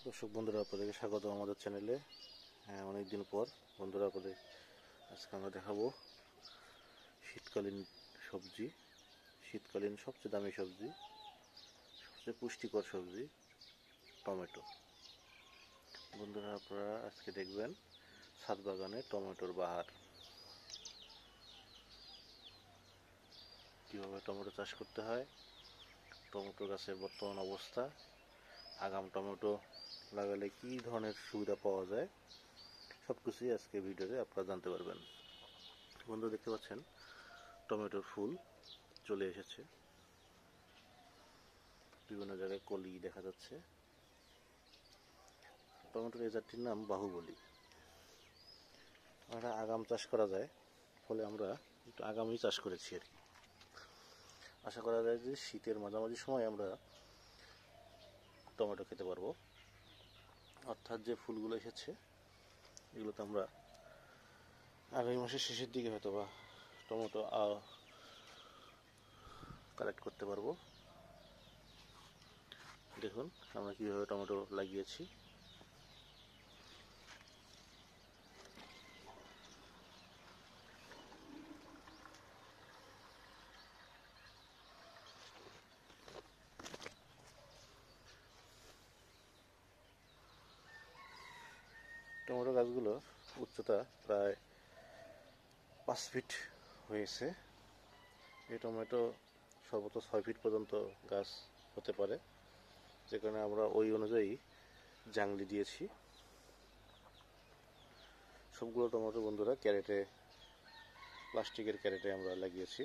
দর্শক বন্ধুরা, আপনাদেরকে স্বাগত আমাদের চ্যানেলে। অনেক দিন পর বন্ধুরা, আপনাদের আজকে আমরা দেখাবো শীতকালীন সবজি, শীতকালীন সবচেয়ে দামি সবজি, সবচেয়ে পুষ্টিকর সবজি টমেটো। বন্ধুরা, আপনারা আজকে দেখবেন ছাদ বাগানে টমেটোর বাহার, কীভাবে টমেটো চাষ করতে হয়, টমেটো গাছের বর্তমান অবস্থা, আগাম টমেটো লাগালে কী ধরনের সুবিধা পাওয়া যায়, সব কিছুই আজকে ভিডিওতে আপনারা জানতে পারবেন। বন্ধু, দেখতে পাচ্ছেন টমেটোর ফুল চলে এসেছে, বিভিন্ন জায়গায় কলি দেখা যাচ্ছে। টমেটোর এই জাতটির নাম বাহুবলী। আমরা আগাম চাষ করা যায়, ফলে আমরা একটু আগামই চাষ করেছি আর কি। আশা করা যায় যে শীতের মাঝামাঝি সময় আমরা টমেটো খেতে পারবো। অর্থাৎ যে ফুলগুলো এসেছে এগুলোতে আমরা আগামী মাসের শেষের দিকে হয়তো বা টমেটো কালেক্ট করতে পারবো। দেখুন আমরা কীভাবে টমেটো লাগিয়েছি। টমেটো গাছগুলোর উচ্চতা প্রায় 5 ফিট হয়েছে। এই টমেটো সর্বোচ্চ 6 ফিট পর্যন্ত গাছ হতে পারে, যে কারণে আমরা ওই অনুযায়ী জাংলি দিয়েছি। সবগুলো টমেটো বন্ধুরা ক্যারেটে, প্লাস্টিকের ক্যারেটে আমরা লাগিয়েছি,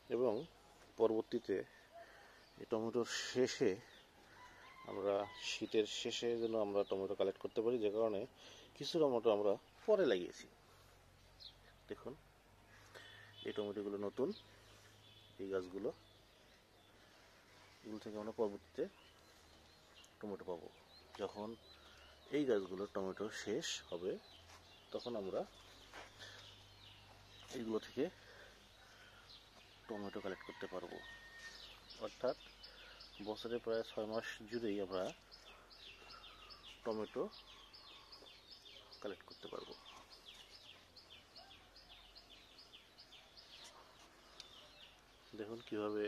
এবং পরবর্তীতে এই টমেটোর শেষে আমরা শীতের শেষে যেন আমরা টমেটো কালেক্ট করতে পারি, যে কারণে কিছু টমেটো আমরা পরে লাগিয়েছি। দেখুন এই টমেটোগুলো নতুন, এই গাছগুলো, এগুলো থেকে আমরা পরবর্তীতে টমেটো পাবো। যখন এই গাছগুলোর টমেটো শেষ হবে তখন আমরা এইগুলো থেকে টমেটো কালেক্ট করতে পারবো। অর্থাৎ বছরে প্রায় 6 মাস জুড়েই আমরা টমেটো কালেক্ট করতে পারবো। দেখুন কিভাবে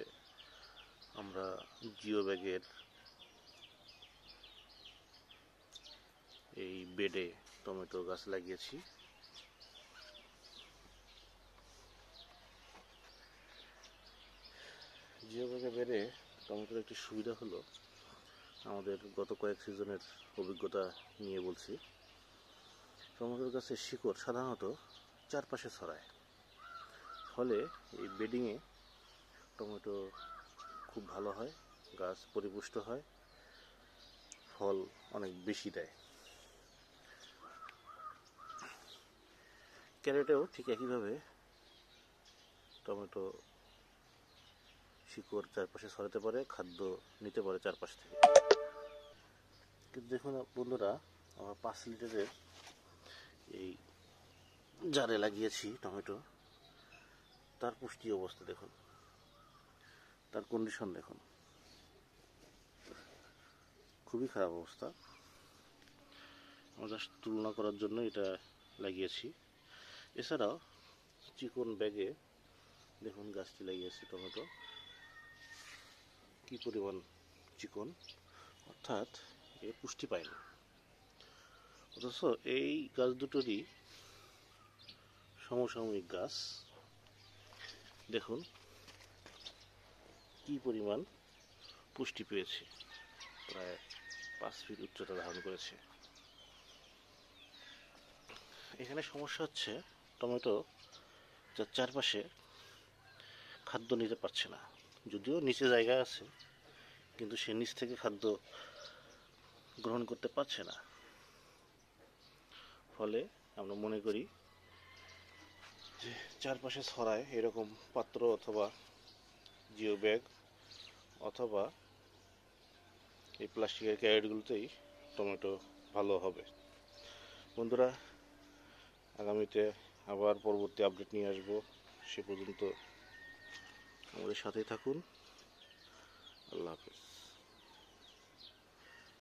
আমরা জিও ব্যাগের এই বেডে টমেটো গাছ লাগিয়েছি। জিও ব্যাগের বেডে টমেটোর একটি সুবিধা হলো, আমাদের গত কয়েক সিজনের অভিজ্ঞতা নিয়ে বলছি, টমেটোর গাছের শিকড় সাধারণত চারপাশে ছড়ায়, ফলে এই বেডিংয়ে টমেটো খুব ভালো হয়, গাছ পরিপুষ্ট হয়, ফল অনেক বেশি দেয়। ক্যারেটেও ঠিক একইভাবে টমেটো শিকড় চারপাশে ছড়াতে পারে, খাদ্য নিতে পারে চারপাশ থেকে। কিন্তু দেখুন বন্ধুরা, আমরা 5 লিটারের এই জারে লাগিয়েছি টমেটো, তার পুষ্টি অবস্থা দেখুন, তার কন্ডিশন দেখুন, খুবই খারাপ অবস্থা। আমরা জাস্ট তুলনা করার জন্য এটা লাগিয়েছি। এছাড়াও চিকন ব্যাগে দেখুন গাছটি লাগিয়েছি টমেটো, কি পরিমাণ চিকন, অর্থাৎ এ পুষ্টি পায়নি। অথচ এই গাছ দুটোরই সমসাময়িক গাছ, দেখুন কি পরিমাণ পুষ্টি পেয়েছে, প্রায় 5 ফিট উচ্চতা ধারণ করেছে। এখানে সমস্যা হচ্ছে টমেটো যার চারপাশে খাদ্য নিতে পারছে না, যদিও নিচে জায়গা আছে, কিন্তু সে নিচ থেকে খাদ্য গ্রহণ করতে পারছে না। ফলে আমরা মনে করি যে চারপাশে ছড়ায় এরকম পাত্র অথবা জিও ব্যাগ অথবা এই প্লাস্টিকের ক্যারেটগুলোতেই টমেটো ভালো হবে। বন্ধুরা, আগামীতে আবার পরবর্তী আপডেট নিয়ে আসবো। সে পর্যন্ত আমাদের সাথেই থাকুন। আল্লাহ হাফেজ।